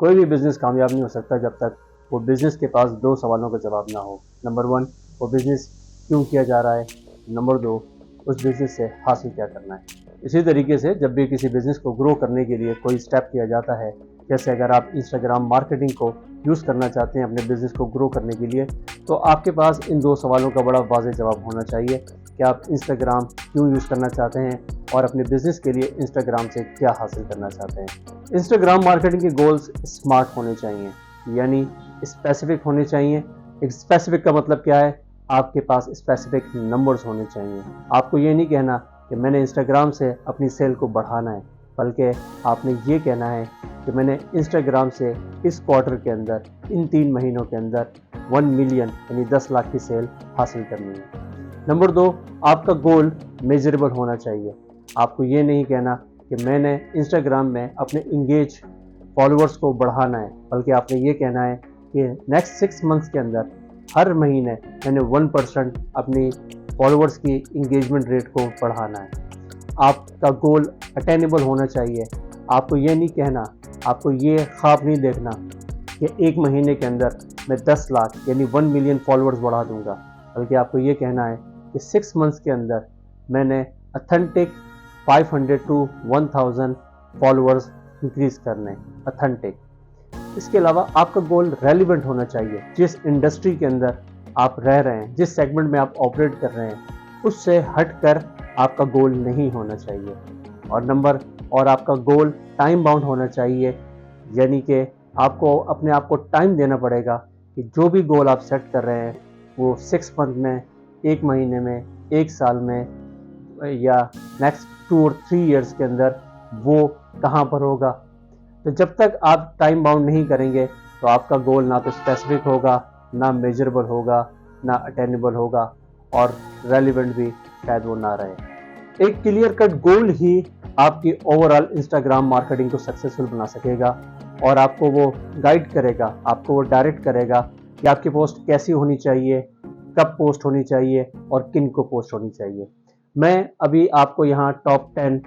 کوئی بھی بزنس کامیاب نہیں ہو سکتا جب تک وہ بزنس کے پاس 2 سوالوں کا جواب نہ ہو. نمبر 1 وہ بزنس کیوں کیا جا رہا ہے. نمبر 2 اس بزنس سے حاصل کیا کرنا ہے. اسی طریقے سے جب بھی کسی بزنس کو گرو کرنے کے لیے کوئی سٹیپ کیا جاتا ہے، جیسے اگر آپ انسٹاگرام مارکیٹنگ کو یوز کرنا چاہتے ہیں اپنے بزنس کو گرو کرنے کے لیے، تو آپ کے پاس ان 2 سوالوں کا بڑا واضح جواب ہونا چاہیے کہ آپ انسٹاگرام کیوں یوز کرنا چاہتے ہیں اور اپنے بزنس کے لیے انسٹاگرام سے کیا حاصل کرنا چاہتے ہیں. انسٹاگرام مارکیٹنگ کے گولز اسمارٹ ہونے چاہیے، یعنی اسپیسیفک ہونے چاہیے. ایک اسپیسیفک کا مطلب کیا ہے؟ آپ کے پاس اسپیسیفک نمبرز ہونے چاہیے. آپ کو یہ نہیں کہنا کہ میں نے انسٹاگرام سے اپنی سیل کو بڑھانا ہے، بلکہ آپ نے یہ کہنا ہے کہ میں نے انسٹاگرام سے اس کوارٹر کے اندر، ان 3 مہینوں کے اندر 1 ملین یعنی 10 لاکھ کی سیل حاصل کرنی ہے. نمبر 2 آپ کا گول میجریبل ہونا چاہیے. آپ کو یہ نہیں کہنا کہ میں نے انسٹاگرام میں اپنے انگیج فالوورز کو بڑھانا ہے، بلکہ آپ نے یہ کہنا ہے کہ نیکسٹ 6 منتھس کے اندر ہر مہینے میں نے 1% اپنی فالوورز کی انگیجمنٹ ریٹ کو بڑھانا ہے. آپ کا گول اٹینیبل ہونا چاہیے. آپ کو یہ نہیں کہنا، آپ کو یہ خواب نہیں دیکھنا کہ 1 مہینے کے اندر میں 10 لاکھ یعنی 1 ملین فالوورز بڑھا دوں گا، بلکہ آپ کو یہ کہنا ہے کہ 6 منتھس کے اندر میں نے اتھینٹک 500 to 1000 فالوورز انکریز کرنے اتھینٹک. اس کے علاوہ آپ کا گول ریلیونٹ ہونا چاہیے. جس انڈسٹری کے اندر آپ رہ رہے ہیں، جس سیگمنٹ میں آپ آپریٹ کر رہے ہیں، اس سے ہٹ کر آپ کا گول نہیں ہونا چاہیے. اور آپ کا گول ٹائم باؤنڈ ہونا چاہیے، یعنی کہ آپ کو اپنے آپ کو ٹائم دینا پڑے گا کہ جو بھی گول آپ سیٹ کر رہے ہیں وہ 6 منتھ میں، 1 مہینے میں، 1 سال میں یا نیکسٹ 2 اور 3 ایئرس کے اندر وہ کہاں پر ہوگا. تو جب تک آپ ٹائم باؤنڈ نہیں کریں گے تو آپ کا گول نہ تو اسپیسیفک ہوگا، نہ میجربل ہوگا، نہ اٹینیبل ہوگا، اور ریلیونٹ بھی شاید وہ نہ رہے. ایک کلیئر کٹ گول ہی آپ کی اوورآل انسٹاگرام مارکیٹنگ کو سکسیسفل بنا سکے گا، اور آپ کو وہ گائیڈ کرے گا، آپ کو وہ ڈائریکٹ کرے گا کہ آپ کی پوسٹ کیسی ہونی چاہیے، کب پوسٹ ہونی چاہیے اور کن کو پوسٹ ہونی چاہیے. میں ابھی آپ کو یہاں top 10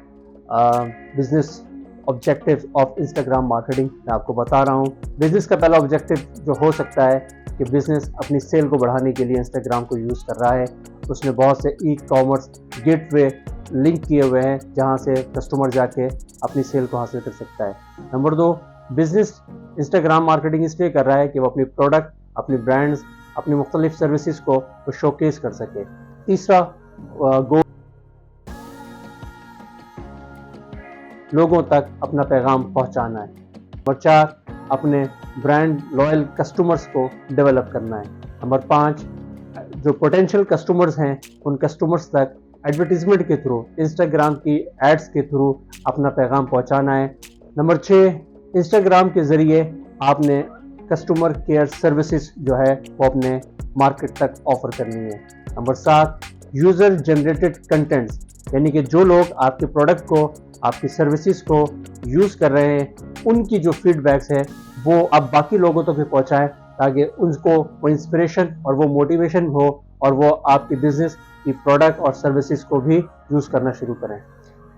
business objective of Instagram marketing میں آپ کو بتا رہا ہوں. بزنس کا پہلا آبجیکٹیو جو ہو سکتا ہے کہ بزنس اپنی سیل کو بڑھانے کے لیے انسٹاگرام کو یوز کر رہا ہے. اس میں بہت سے ای کامرس گیٹ وے لنک کیے ہوئے ہیں جہاں سے کسٹمر جا کے اپنی سیل کو حاصل کر سکتا ہے. نمبر 2 بزنس انسٹاگرام مارکیٹنگ اس لیے کر رہا ہے کہ وہ اپنی پروڈکٹ، اپنی برانڈز، اپنی مختلف سروسز کو وہ شوکیس کر سکے. تیسرا گول لوگوں تک اپنا پیغام پہنچانا ہے. نمبر 4 اپنے برانڈ لوئل کسٹمرز کو ڈیولپ کرنا ہے. نمبر 5 جو پوٹینشیل کسٹمرز ہیں ان کسٹمرز تک ایڈورٹیزمنٹ کے تھرو، انسٹاگرام کی ایڈز کے تھرو اپنا پیغام پہنچانا ہے. نمبر 6 انسٹاگرام کے ذریعے آپ نے کسٹمر کیئر سروسز جو ہے وہ اپنے مارکیٹ تک آفر کرنی ہے. نمبر 7 یوزر جنریٹڈ کنٹینٹس، یعنی کہ جو لوگ آپ کے پروڈکٹ کو، آپ کی سروسز کو یوز کر رہے ہیں، ان کی جو فیڈ بیکس ہے وہ آپ باقی لوگوں تک بھی پہنچائیں تاکہ ان کو وہ انسپریشن اور وہ موٹیویشن ہو اور وہ آپ کی بزنس کی پروڈکٹ اور سروسز کو بھی یوز کرنا شروع کریں.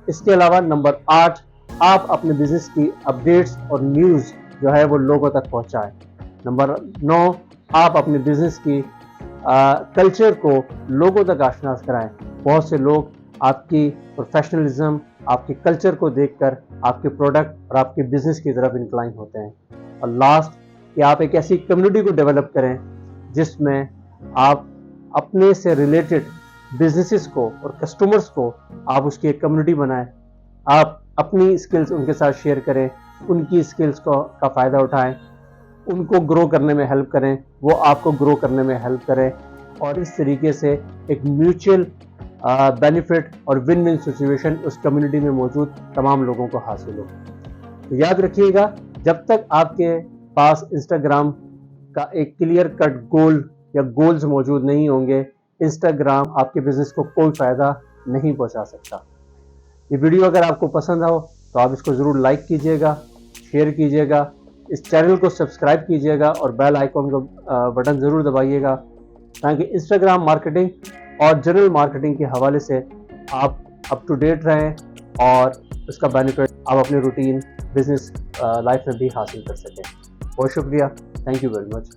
اس کے علاوہ نمبر 8 آپ اپنے بزنس کی اپڈیٹس اور نیوز جو ہے وہ لوگوں تک پہنچائیں. نمبر 9 آپ اپنے بزنس کی کلچر کو لوگوں تک آشنا کرائیں. بہت سے لوگ آپ کی پروفیشنلزم، آپ کے کلچر کو دیکھ کر آپ کے پروڈکٹ اور آپ کے بزنس کی طرف انکلائن ہوتے ہیں. اور لاسٹ کہ آپ ایک ایسی کمیونٹی کو ڈیولپ کریں جس میں آپ اپنے سے ریلیٹڈ بزنسز کو اور کسٹمرز کو آپ اس کی ایک کمیونٹی بنائیں. آپ اپنی اسکلز ان کے ساتھ شیئر کریں، ان کی اسکلز کا فائدہ اٹھائیں، ان کو گرو کرنے میں ہیلپ کریں، وہ آپ کو گرو کرنے میں ہیلپ کریں، اور اس طریقے سے ایک میوچل بینیفٹ اور ون ون سچویشن اس کمیونٹی میں موجود تمام لوگوں کو حاصل ہو. تو یاد رکھیے گا، جب تک آپ کے پاس انسٹاگرام کا ایک کلیئر کٹ گول یا گولز موجود نہیں ہوں گے، انسٹاگرام آپ کے بزنس کو کوئی فائدہ نہیں پہنچا سکتا. یہ ویڈیو اگر آپ کو پسند آؤ تو آپ اس کو ضرور لائک کیجئے گا، شیئر کیجئے گا، اس چینل کو سبسکرائب کیجئے گا اور بیل آئیکن کا بٹن ضرور دبائیے گا تاکہ انسٹاگرام مارکیٹنگ اور جنرل مارکیٹنگ کے حوالے سے آپ اپ ٹو ڈیٹ رہیں اور اس کا بینیفٹ آپ اپنے روٹین بزنس لائف میں بھی حاصل کر سکیں. بہت شکریہ. Thank you very much.